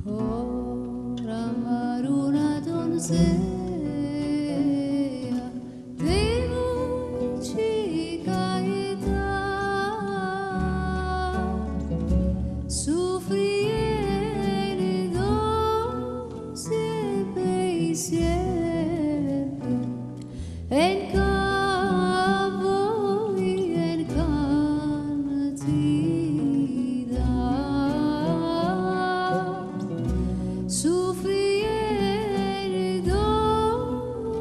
Por amar una doncella de muy chica edad, sufrí herido siempre y siempre en cabo y en cantidad. Sufrí herido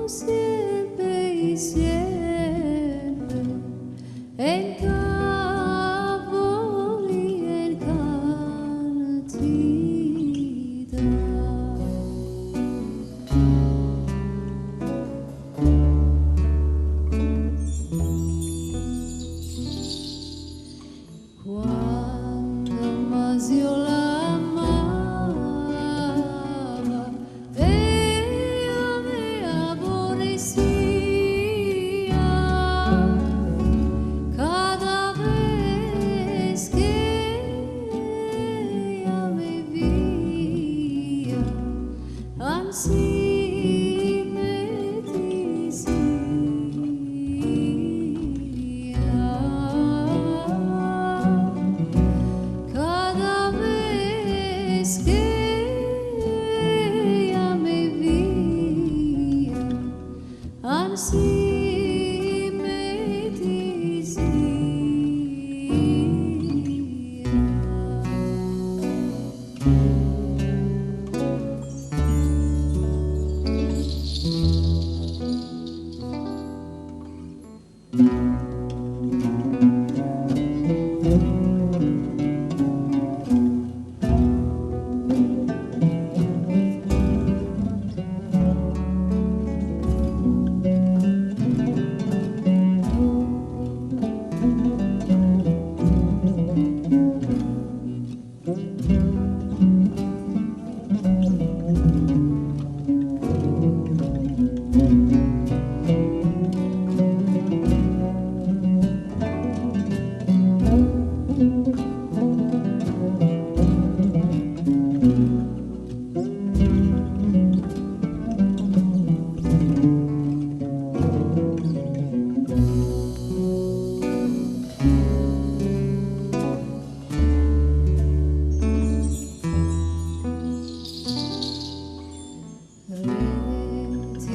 siempre y siempre en cabo y en cantidad. Cuando más yo la amaba, ella me aborrecía. Cada vez que ella me veía, ansí me decía. Cada vez que ella me veía, ansí me decía.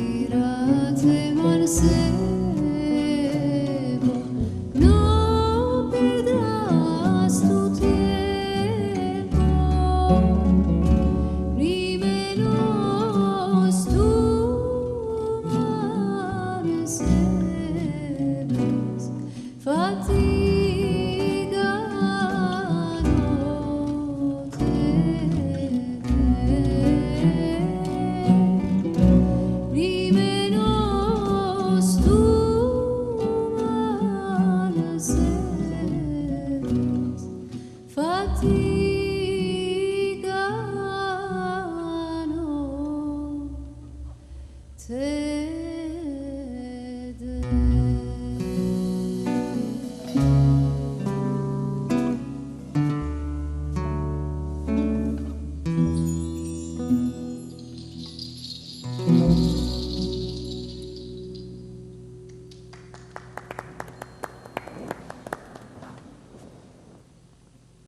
Retírate, mancebo, no pierdas tu tiempo, ni menos tu mancebes, fatiga no te ni menos tu mancebes, fatiga no te